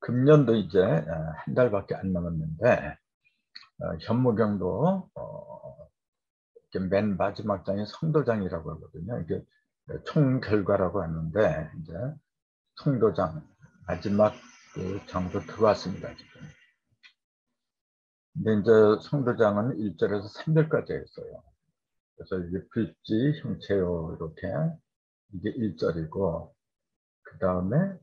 금년도 이제 한 달밖에 안 남았는데 현무경도 이렇게 맨 마지막 장이 성도장이라고 하거든요. 이게 총 결과라고 하는데 이제 성도장 마지막 그 장도 들어왔습니다. 지금. 근데 이제 성도장은 1절에서 3절까지 했어요. 그래서 이게 필지 형체요 이렇게 이게 1절이고 그 다음에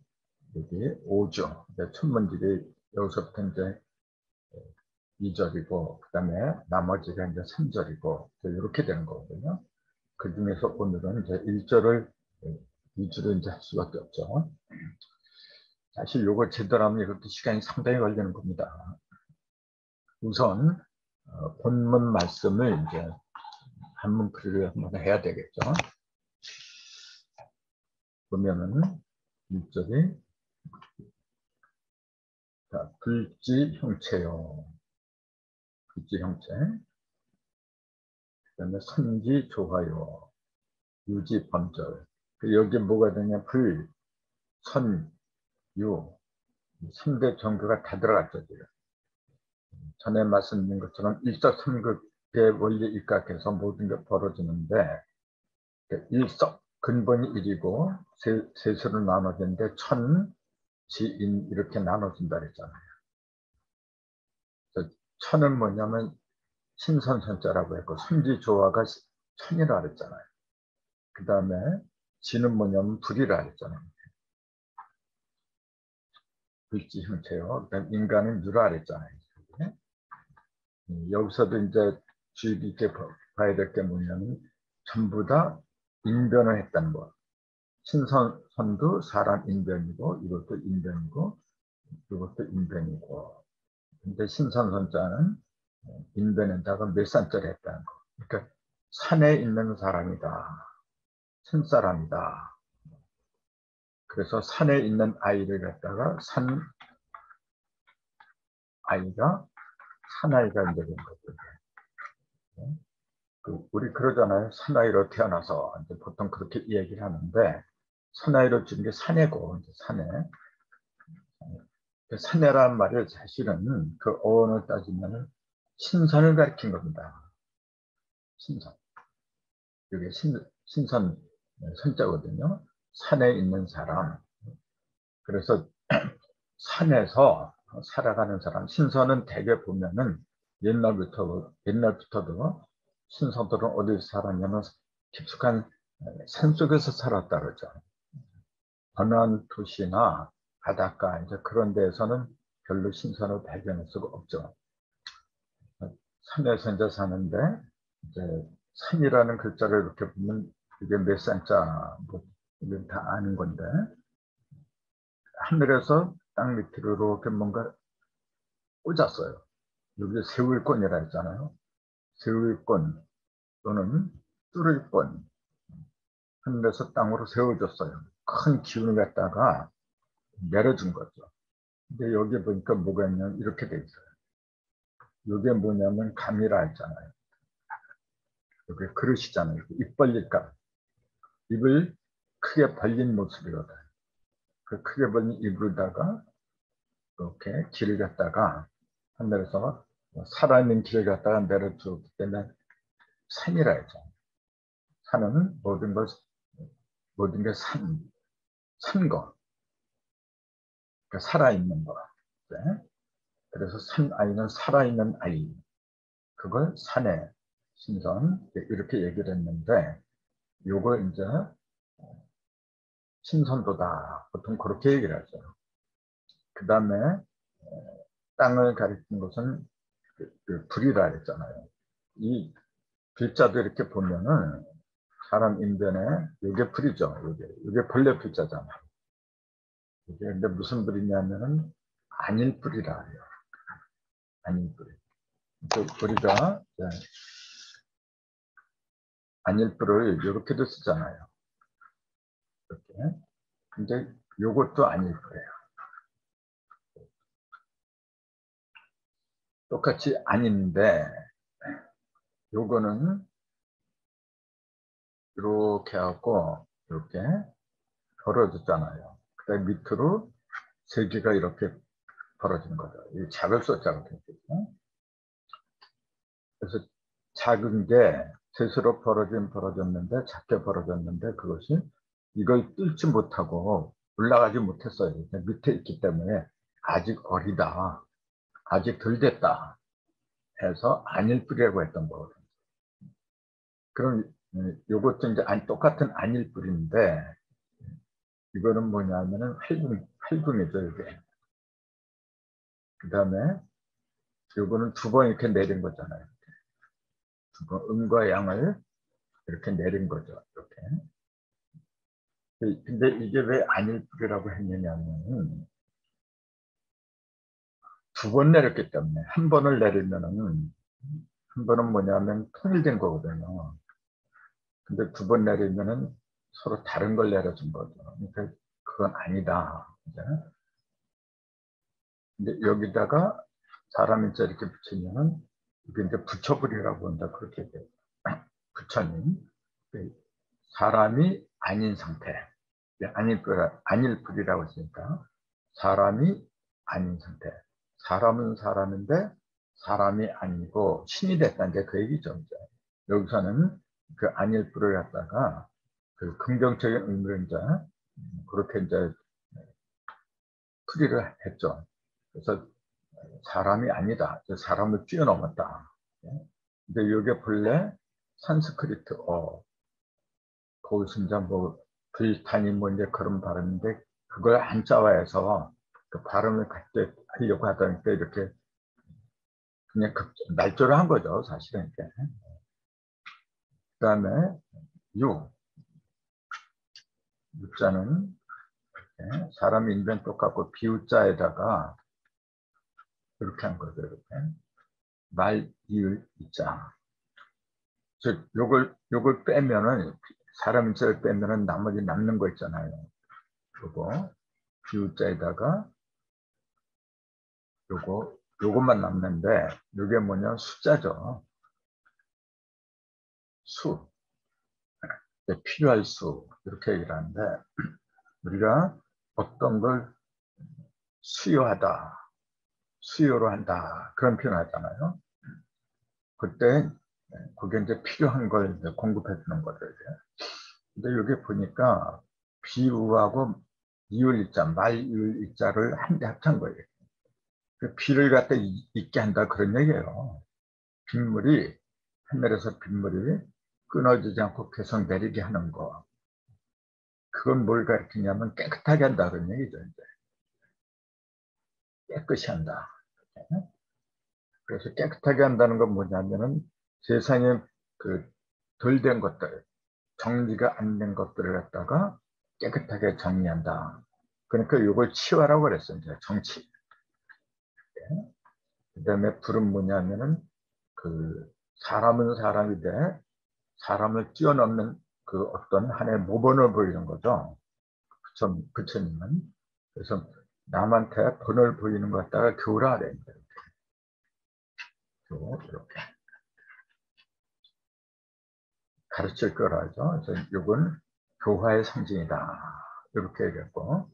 여기 5조 첫 문질이 여기서부터 이제 2절이고 그 다음에 나머지가 이제 3절이고 이렇게 되는 거거든요. 그 중에서 오늘은 이제 1절을 2주로 이제 할 수밖에 없죠. 사실 요거 제대로 하면 이것도 시간이 상당히 걸리는 겁니다. 우선 본문 말씀을 이제 한문풀이를 한번 해야 되겠죠. 보면은 1절이 글지 형체요. 글지 형체. 그 다음에 선지 조화요. 유지 범절. 여기 뭐가 되냐? 불, 선, 유. 3대 종교가 다 들어갔죠. 지금. 전에 말씀드린 것처럼 일석삼극의 원리 입각해서 모든 게 벌어지는데 일석 근본이 1이고 세수로 나눠지는데 천, 지인 이렇게 나눠진다 그랬잖아요. 천은 뭐냐면 신선선자라고 했고 순지조화가 천이라 그랬잖아요. 그 다음에 지는 뭐냐면 불이라 그랬잖아요. 불지 형체요. 그다음 인간은 유라 그랬잖아요. 여기서도 이제 주의 깊게 봐야 될 게 뭐냐면 전부 다 인변을 했다는 거. 신선도 사람 인변이고 이것도 인변이고 이것도 인변이고 근데 신선선자는 인변에다가 몇 산자를 했다는 거. 그러니까 산에 있는 사람이다. 산사람이다. 그래서 산에 있는 아이를 갖다가 산 아이가 사나이가 이제 된 거죠. 우리 그러잖아요. 사나이로 태어나서 이제 보통 그렇게 얘기를 하는데 사나이로 주는 게 사내고 이제 사내. 사내란 말을 사실은 그 어원을 따지면 신선을 가리킨 겁니다. 신선. 이게 신선 선자거든요. 산에 있는 사람. 그래서 산에서 살아가는 사람. 신선은 대개 보면은 옛날부터도 신선들은 어디서 살았냐면 깊숙한 산속에서 살았다 그러죠. 번화한 도시나 바닷가 이제 그런 데에서는 별로 신선을 발견할 수가 없죠. 산에서 이제 사는데 이제 산이라는 글자를 이렇게 보면 이게 몇 산자 뭐 이건 다 아는 건데 하늘에서 땅 밑으로 이렇게 뭔가 꽂았어요. 여기 세울권이라 했잖아요. 세울권 또는 뚫을권 하늘에서 땅으로 세워줬어요. 큰 기운을 갖다가 내려준 거죠. 근데 여기 보니까 뭐가 있냐면 이렇게 돼 있어요. 이게 뭐냐면 감이라 했잖아요. 여기 그릇이잖아요. 입 벌릴까? 입을 크게 벌린 모습이거든. 그 크게 벌린 입으로다가 이렇게 길을 갖다가 하늘에서 살아있는 길을 갖다가 내려주었기 때문에 산이라 했죠. 산은 모든 게 산 거. 그러니까 살아있는 거. 네? 그래서 산 아이는 살아있는 아이. 그걸 산의 신선 이렇게 얘기를 했는데 요걸 이제 신선도다 보통 그렇게 얘기를 하죠. 그 다음에 땅을 가리킨 것은 불이라 했잖아요. 이 글자도 이렇게 보면은 사람 인변에 이게 불이죠. 이게 벌레 불자잖아요. 이게 근데 무슨 불이냐면은 안일 불이라 해요. 안일 불. 우리가 안일 불을 이렇게도 쓰잖아요. 이렇게. 근데 요것도 안일 불이에요. 똑같이 아닌데 요거는 이렇게 하고 이렇게 벌어졌잖아요. 그다음에 밑으로 세 개가 이렇게 벌어진 거죠. 이 작을 쏘자고 했거든요. 그래서 작은 게 스스로 벌어졌는데 작게 벌어졌는데 그것이 이걸 뚫지 못하고 올라가지 못했어요. 밑에 있기 때문에 아직 어리다, 아직 덜 됐다 해서 안일뿌리라고 했던 거거든요. 그럼 요것도 이제 똑같은 안일뿌리인데 이거는 뭐냐면은 활궁이죠, 이게. 그 다음에 요거는 두 번 이렇게 내린 거잖아요. 두 번 음과 양을 이렇게 내린 거죠. 이렇게. 근데 이게 왜 안일뿌리라고 했느냐면 두 번 내렸기 때문에 한 번을 내리면은 한 번은 뭐냐면 통일된 거거든요. 근데 두 번 내리면은 서로 다른 걸 내려준 거죠. 그러니까 그건 아니다. 근데 여기다가 사람 인자 이렇게 붙이면은 이게 이제 붙여버리라고 한다. 그렇게 돼요. 부처님. 사람이 아닌 상태. 안일뿌리라고 했으니까 사람이 아닌 상태. 사람은 사람인데 사람이 아니고 신이 됐다는 게 그 얘기죠. 이제. 여기서는 그 안일뿌리를 갖다가 그 긍정적인 의미를 이제 그렇게 이제 풀이를 했죠. 그래서 사람이 아니다. 사람을 뛰어넘었다. 근데 이게 본래 산스크리트어, 거기서 이제 뭐 불타니 뭐 이제 그런 발음인데 그걸 한자화해서 그 발음을 갖게 하려고 하다니까 이렇게 그냥 날조를 한 거죠, 사실은. 그 다음에 육자는 사람 인변 똑같고 비유자에다가 이렇게 한 거죠, 이렇게. 말, 이을, 이자. 즉, 요걸 빼면은, 사람 인자를 빼면은 나머지 남는 거 있잖아요. 요거, 비유자에다가 요것만 남는데, 요게 뭐냐, 숫자죠. 수. 필요할 수. 이렇게 얘기를 하는데, 우리가 어떤 걸 수요하다, 수요로 한다, 그런 표현을 하잖아요. 그때, 그게 이제 필요한 걸 이제 공급해 주는 거죠. 근데 여기 보니까 비유하고 이을이자, 말이을이자를 한데 합친 거예요. 그 비를 갖다 있게 한다 그런 얘기예요. 빗물이 하늘에서 빗물이 끊어지지 않고 계속 내리게 하는 거. 그건 뭘 가르치냐면 깨끗하게 한다 그런 얘기죠. 이제. 깨끗이 한다. 그래서 깨끗하게 한다는 건 뭐냐면은 세상에 그 덜 된 것들, 정리가 안 된 것들을 갖다가 깨끗하게 정리한다. 그러니까 이걸 치화라고 그랬어요. 이제 정치. 그 다음에 불은 뭐냐면은 그 사람은 사람인데 사람을 뛰어넘는 그 어떤 하나의 모범을 보이는 거죠. 부처님은. 그래서 남한테 본을 보이는 것 갖다가 교라 그래요. 이렇게 가르칠 거라죠. 그래서 이건 교화의 상징이다. 이렇게 얘기했고,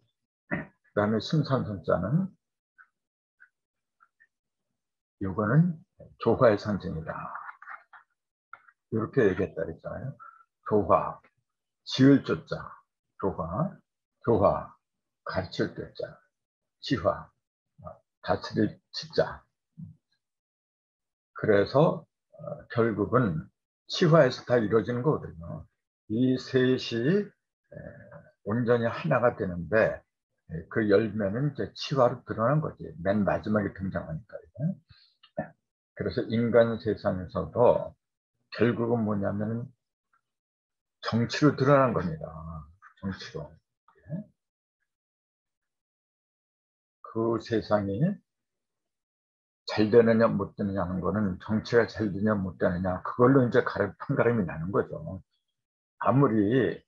그 다음에 승산성자는 이거는 교화의 상징이다. 이렇게 얘기했다 했잖아요. 교화, 지을 조자, 교화, 가르칠 때자, 지화, 다스릴 지자. 그래서 결국은 치화에서 다 이루어지는 거거든요. 이 셋이 온전히 하나가 되는데 그 열매는 이제 치화로 드러난 거지. 맨 마지막에 등장하니까. 그래서 인간 세상에서도 결국은 뭐냐면 정치로 드러난 겁니다. 정치로. 그 세상이 잘 되느냐 못 되느냐 하는 거는 정치가 잘 되느냐 못 되느냐 그걸로 이제 판가름이 나는 거죠. 아무리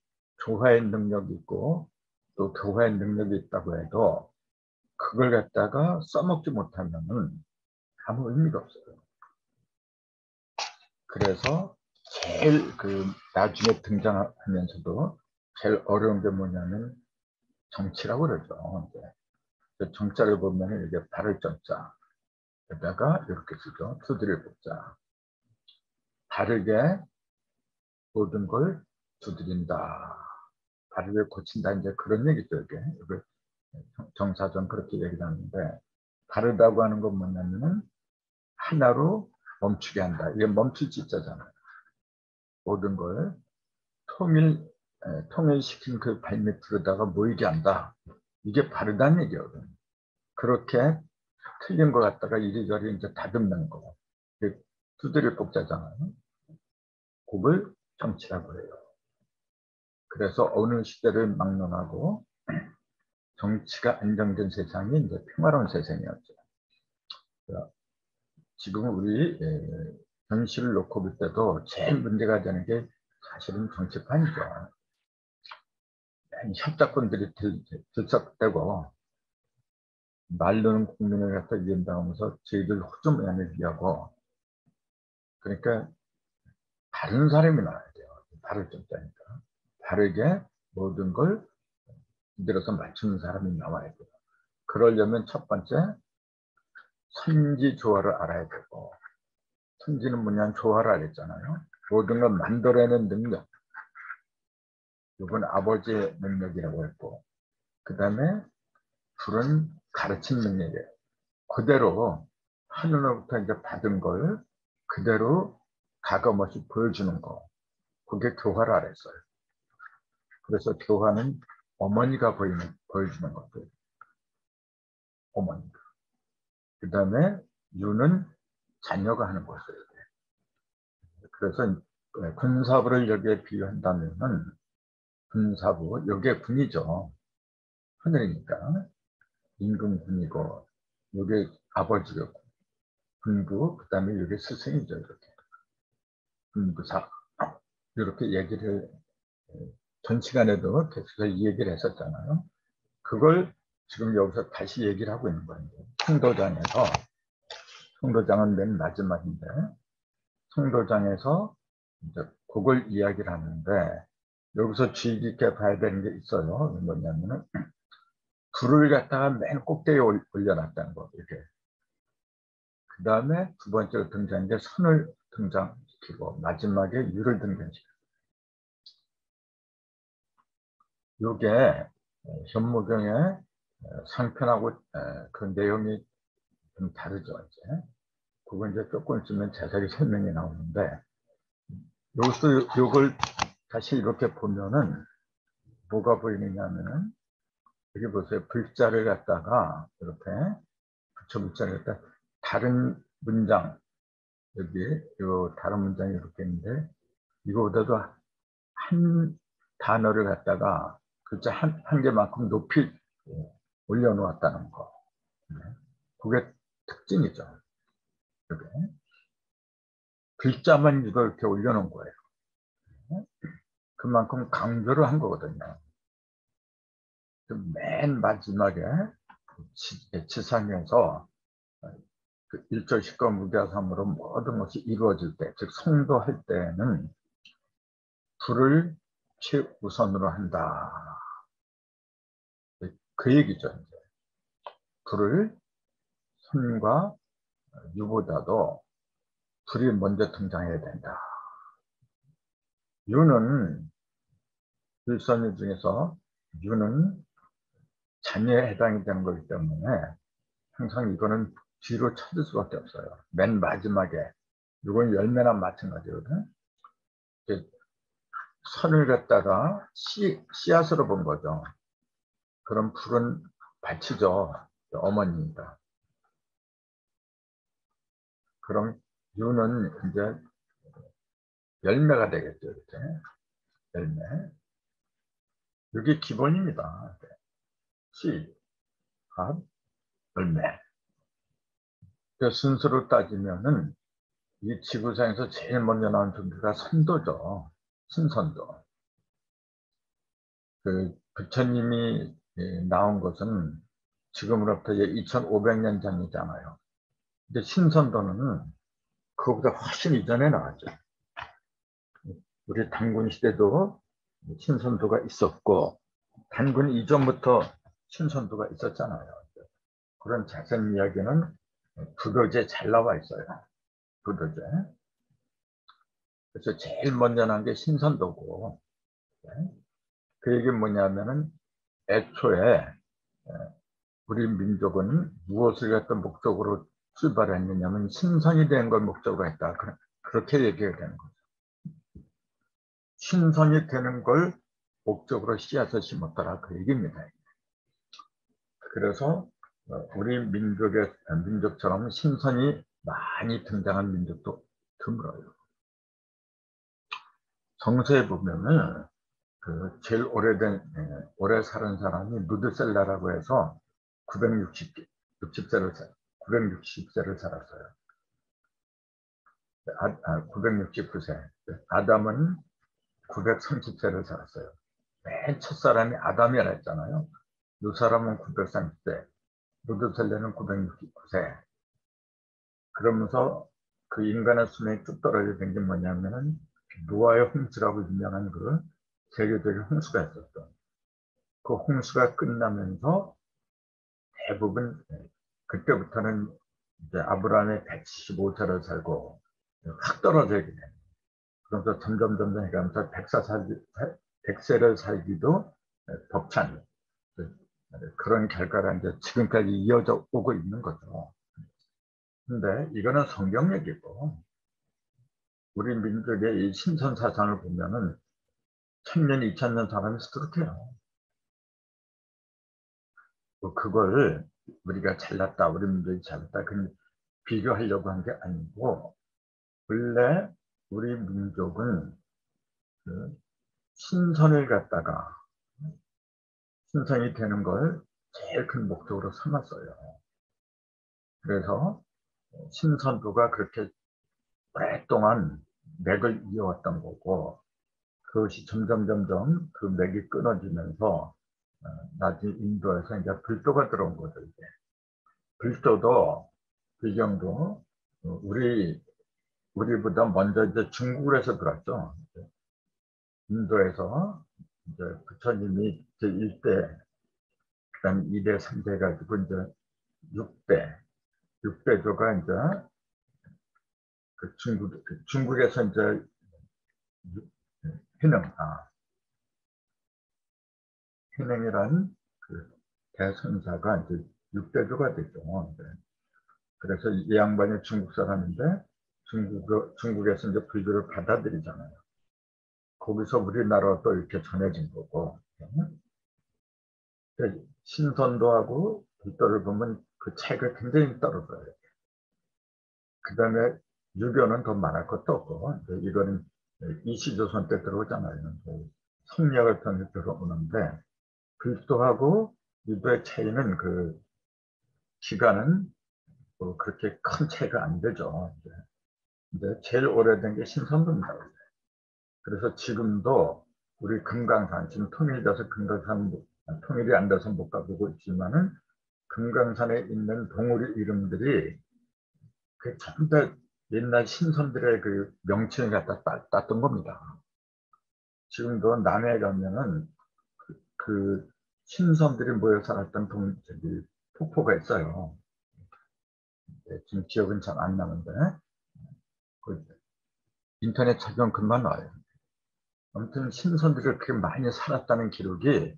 교화의 능력이 있고 또 교화의 능력이 있다고 해도 그걸 갖다가 써먹지 못하면은 아무 의미가 없어요. 그래서 제일 그 나중에 등장하면서도 제일 어려운 게 뭐냐면 정치라고 그러죠. 정자를 보면 이게 발을 정자. 에다가 이렇게 쓰죠. 두드릴 복자. 바르게 모든 걸 두드린다. 바르게 고친다. 이제 그런 얘기죠. 이게 정사전 그렇게 얘기를 하는데 바르다고 하는 건 뭐냐면은 하나로 멈추게 한다. 이게 멈출 지자잖아요. 모든 걸 통일시킨 그 발밑으로다가 모이게 한다. 이게 바르다는 얘기거든요. 그렇게 틀린 거 갖다가 이리저리 이제 다듬는 거. 두드릴 복자잖아요. 그걸 정치라고 해요. 그래서 어느 시대를 막론하고 정치가 안정된 세상이 이제 평화로운 세상이었죠. 지금 우리 현실을 놓고 볼 때도 제일 문제가 되는 게 사실은 정치판이죠. 협작권들이 들썩대고 말로는 국민을 갖다 이행당하면서 저희들 호주머니를 비하고 그러니까 다른 사람이 나와야 돼요. 바를 정자니까. 다르게 모든 걸 들어서 맞추는 사람이 나와야 돼요. 그러려면 첫 번째 선지조화를 알아야 되고 선지는 뭐냐면 조화를 알았잖아요. 모든 걸 만들어내는 능력. 이건 아버지의 능력이라고 했고 그 다음에 불은 가르친 능력이에요. 그대로 하늘로부터 이제 받은 걸 그대로 가감없이 보여주는 거. 그게 교화를 알았어요. 그래서 교화는 어머니가 보여주는 것들. 어머니가. 그 다음에 유는 자녀가 하는 것이에요. 그래서 군사부를 여기에 비유한다면은 군사부, 여기에 군이죠. 하늘이니까. 임금군이고, 여기에 아버지가 군부, 그 다음에 여기 스승이죠. 이렇게. 군부사. 이렇게 얘기를 전 시간에도 계속해서 이 얘기를 했었잖아요. 그걸 지금 여기서 다시 얘기를 하고 있는 거예요. 성도장에서, 성도장은 맨 마지막인데, 성도장에서 이제 그걸 이야기를 하는데, 여기서 주의 깊게 봐야 되는 게 있어요. 뭐냐면은, 불을 갖다가 맨 꼭대기에 올려놨다는 거, 이렇게. 그 다음에 두 번째로 등장한 게 선을 등장시키고, 마지막에 유를 등장시키고. 요게 현무경의 상편하고 그 내용이 좀 다르죠, 이제. 그건 이제 조금 있으면 자세히 설명이 나오는데, 여기서 요걸 다시 이렇게 보면은 뭐가 보이느냐면은, 여기 보세요. 글자를 갖다가 이렇게 붙여 글자를 갖다 다른 문장, 여기 요 다른 문장이 이렇게 있는데, 이거보다도 한 단어를 갖다가 글자 한 개만큼 높이 올려놓았다는 거. 그게 특징이죠. 이렇게. 글자만 이렇게 올려놓은 거예요. 그만큼 강조를 한 거거든요. 맨 마지막에 지상에서 그 1절 10과 무교삼으로 모든 것이 이루어질 때, 즉 성도할 때는 불을 최우선으로 한다. 그 얘기죠. 이제. 불을 선과 유보다도 불이 먼저 등장해야 된다. 유는 일선유 중에서 유는 자녀에 해당이 되는 거기 때문에 항상 이거는 뒤로 쳐질 수밖에 없어요. 맨 마지막에. 이건 열매나 마찬가지거든. 선을 갖다가 씨앗으로 본 거죠. 그럼 불은 받치죠. 어머니입니다. 그럼 유는 이제 열매가 되겠죠. 이렇게. 열매. 이게 기본입니다. 씨, 밥, 열매. 그 순서로 따지면은 이 지구상에서 제일 먼저 나온 종교가 선도죠. 신선도. 그 부처님이 나온 것은 지금으로부터 2500년 전이잖아요. 근데 신선도는 그거보다 훨씬 이전에 나왔죠. 우리 단군 시대도 신선도가 있었고 단군 이전부터 신선도가 있었잖아요. 그런 자선 이야기는 부도지에 잘 나와 있어요. 부도제. 그래서 제일 먼저 난 게 신선도고, 그 얘기 뭐냐면은 애초에 우리 민족은 무엇을 갖던 목적으로 출발했느냐면 신선이 된 걸 목적으로 했다. 그렇게 얘기해야 되는 거죠. 신선이 되는 걸 목적으로 씨앗을 심었더라. 그 얘기입니다. 그래서 우리 민족처럼 신선이 많이 등장한 민족도 드물어요. 정서에 보면은 그 제일 오래 사는 사람이 무드셀라라고 해서 960세를 살았어요. 969세. 아담은 930세를 살았어요. 맨 첫 사람이 아담이라 했잖아요. 이 사람은 930세, 무드셀라는 969세. 그러면서 그 인간의 수명이 쭉 떨어지는 게 뭐냐면은 노아의 홍수라고 유명한 그 세계적인 홍수가 있었죠. 그 홍수가 끝나면서 대부분 그때부터는 이제 아브라함이 175세를 살고 확 떨어지게 돼요. 그러면서 점점 해가면서 100세를 살기도 벅찬 그런 결과가 이제 지금까지 이어져 오고 있는 거죠. 근데 이거는 성경 얘기고 우리 민족의 이 신선 사상을 보면은 1000년, 2000년 사람이 수두룩해요. 그걸 우리가 잘났다, 우리 민족이 잘났다, 그 비교하려고 한 게 아니고 원래 우리 민족은 그 신선을 갖다가 신선이 되는 걸 제일 큰 목적으로 삼았어요. 그래서 신선도가 그렇게 오랫동안 맥을 이어왔던 거고 그것이 점점 그 맥이 끊어지면서 나중에 인도에서 이제 불도가 들어온 거죠. 이제. 불도도 비경도 우리보다 먼저 이제 중국에서 들었죠. 인도에서 이제 부처님이 이제 1대, 그다음 2대, 3대 가지고 이제 6대조가 이제 그 중국에서 이제 hineng이란 그 대선사가 이제 6대조가 됐죠. 그래서 이 양반이 중국 사람인데 중국에서 이제 불교를 받아들이잖아요. 거기서 우리나라로 또 이렇게 전해진 거고. 신선도하고 불도를 보면 그 차이가 굉장히 떨어져요. 그 다음에 유교는 더 말할 것도 없고, 이거는 이시조선 때 들어오잖아요. 성리학을 통해 들어오는데, 불도하고 유교의 차이는 그 기간은 뭐 그렇게 큰 차이가 안 되죠. 근데 제일 오래된 게 신선도입니다. 그래서 지금도 우리 금강산, 지금 통일돼서 통일이 안 돼서 못 가보고 있지만은 금강산에 있는 동굴 이름들이 그 전부 다 옛날 신선들의 그 명칭을 갖다 땄던 겁니다. 지금도 남해에 가면은 그 신선들이 모여 살았던 폭포가 있어요. 지금 기억은 잘 안 나는데 그 인터넷 찾으면 금방 나와요. 아무튼 신선들이 그렇게 많이 살았다는 기록이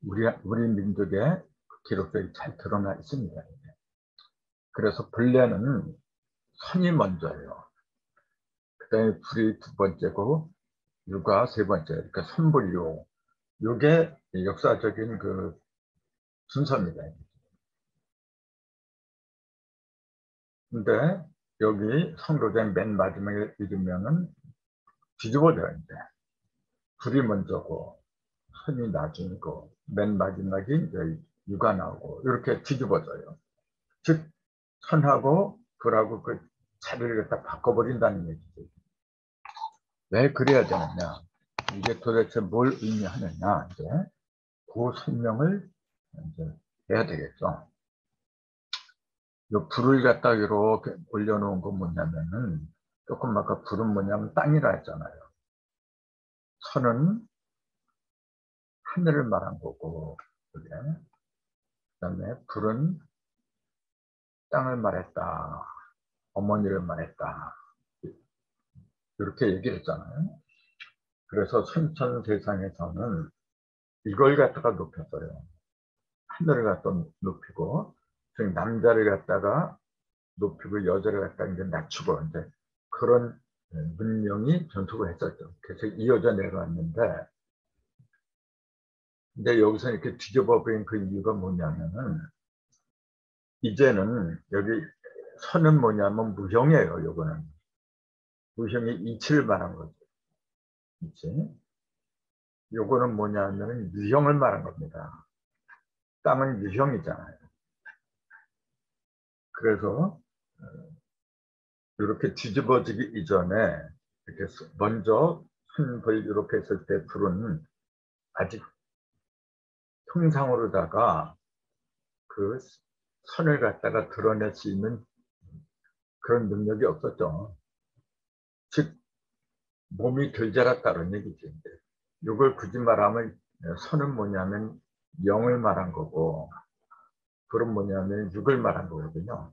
우리 민족의 기록들이 잘 드러나 있습니다. 그래서 본래는 선이 먼저예요. 그 다음에 불이 두 번째고 유가 세 번째. 그러니까 선불유. 이게 역사적인 그 순서입니다. 근데 여기 성도된 맨 마지막에 읽으면은 뒤집어져요. 이제. 불이 먼저고 선이 나중이고 맨 마지막이 이제 유가 나오고 이렇게 뒤집어져요. 즉 선하고 불하고 그 자리를 갖다 바꿔버린다는 얘기죠. 왜 그래야 되느냐? 이게 도대체 뭘 의미하느냐? 이제 그 설명을 이제 해야 되겠죠. 이 불을 갖다 이렇게 올려놓은 건 뭐냐면은 조금 아까 불은 뭐냐면 땅이라 했잖아요. 선은 하늘을 말한 거고, 그다음에 불은 땅을 말했다. 어머니를 말했다. 이렇게 얘기를 했잖아요. 그래서 선천세상에서는 이걸 갖다가 높였어요. 하늘을 갖다 높이고, 즉 남자를 갖다가 높이고 여자를 갖다가 이제 낮추고 이제 그런 문명이 전속을 했었죠. 그래서 이어져 내려왔는데, 근데 여기서 이렇게 뒤집어 버린 그 이유가 뭐냐면은 이제는 여기 선은 뭐냐면 무형이에요. 요거는 무형이 이치를 말한 거죠. 이치. 요거는 뭐냐면은 유형을 말한 겁니다. 땅은 유형이잖아요. 그래서 이렇게 뒤집어지기 이전에 이렇게 먼저 손을 이렇게 했을 때 불은 아직 형상으로다가 그 선을 갖다가 드러낼 수 있는 그런 능력이 없었죠. 즉 몸이 덜 자랐다는 얘기지. 이걸 굳이 말하면 선은 뭐냐면 영을 말한 거고 불은 뭐냐면 육을 말한 거거든요.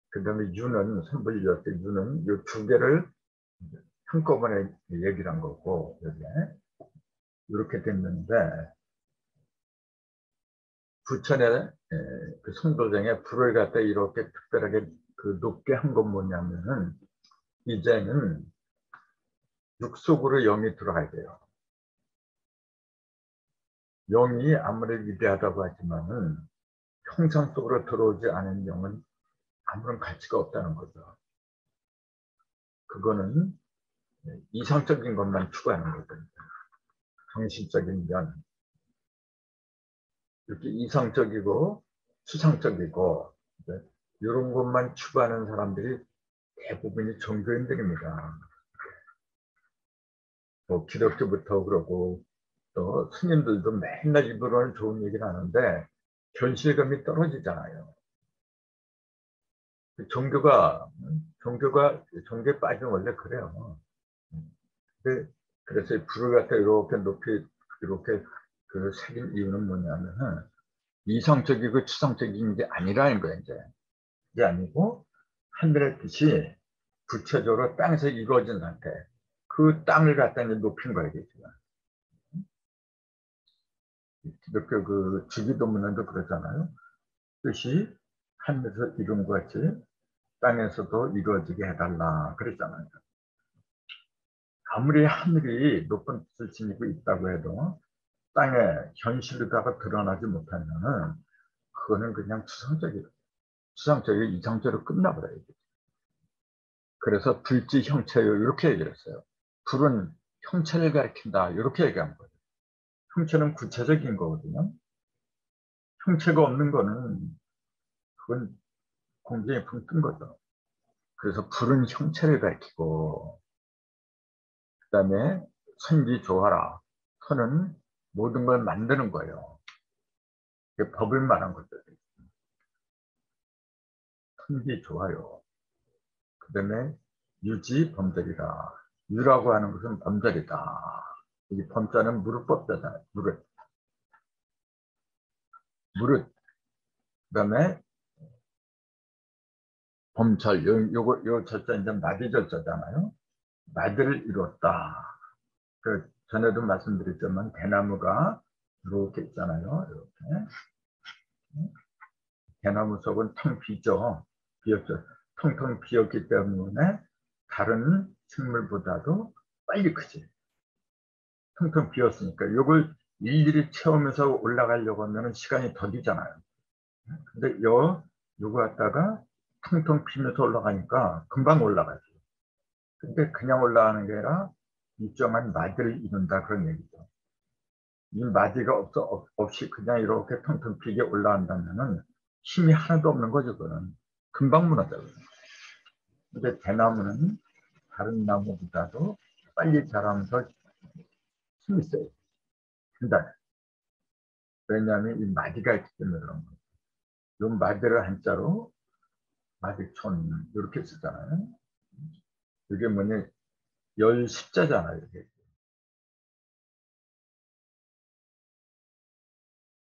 그 다음에 유는 선불유할 때 유는 이 두 개를 한꺼번에 얘기를 한 거고 여기에 이렇게 됐는데 부천의 그 성도정에 불을 갖다 이렇게 특별하게 그 높게 한 건 뭐냐면은 이제는 육 속으로 영이 들어가야 돼요. 영이 아무리 위대하다고 하지만은 형상 속으로 들어오지 않은 영은 아무런 가치가 없다는 거죠. 그거는 이상적인 것만 추구하는 거거든요. 정신적인 면, 이렇게 이상적이고 추상적이고 이런 것만 추구하는 사람들이 대부분이 종교인들입니다. 뭐 기독교부터 그러고 또 스님들도 맨날 입으로는 좋은 얘기를 하는데 현실감이 떨어지잖아요. 종교에 빠지면 원래 그래요. 그래서 불을 갖다 이렇게 높이 이렇게 그 새긴 이유는 뭐냐면은 이상적이고 추상적인 게 아니라는 거예요. 이제 이게 아니고 하늘의 뜻이 구체적으로 땅에서 이루어진 상태. 그 땅을 갖다 이제 높인 거예요. 지금. 기독교 그 주기도문에도 그러잖아요. 뜻이 하늘에서 이룬 것 같이 땅에서도 이루어지게 해달라 그랬잖아요. 아무리 하늘이 높은 뜻을 지니고 있다고 해도 땅에 현실로다가 드러나지 못하면은 그거는 그냥 추상적이고 이상적으로 끝나버려요. 그래서 불지 형체요 이렇게 얘기를 했어요. 불은 형체를 가리킨다 이렇게 얘기한 거예요. 형체는 구체적인 거거든요. 형체가 없는 거는 그건 공중에 붕 뜬 거죠. 그래서 불은 형체를 가리키고 그 다음에 선지 조하라. 선은 모든 걸 만드는 거예요. 법을 말한 거죠. 선지 조하요. 그 다음에 유지 범절이다. 유라고 하는 것은 범절이다. 이 범자는 무릇법자잖아요. 무릇. 그 다음에 범철. 요 절자 이제 마디 절자잖아요. 마디를 이뤘다. 그 전에도 말씀드렸지만 대나무가 이렇게 있잖아요. 이렇게. 대나무 속은 텅 비죠. 비었죠. 텅텅 비었기 때문에 다른 식물보다도 빨리 크지. 텅텅 비었으니까 이걸 일일이 채우면서 올라가려고 하면 시간이 더디잖아요. 근데 요거 갖다가 텅텅 비면서 올라가니까 금방 올라가죠. 근데 그냥 올라가는 게 아니라 일정한 마디를 이룬다 그런 얘기죠. 이 마디가 없이 그냥 이렇게 텅텅 비게 올라간다면은 힘이 하나도 없는 거죠. 그거는 금방 무너져요. 근데 대나무는 다른 나무보다도 빨리 자라면서 힘이 있어요. 단단해. 왜냐하면 이 마디가 있기 때문에 그런 거예요. 이 마디를 한자로 마디촌 이렇게 쓰잖아요. 이게 뭐냐 열 십자잖아요. 이게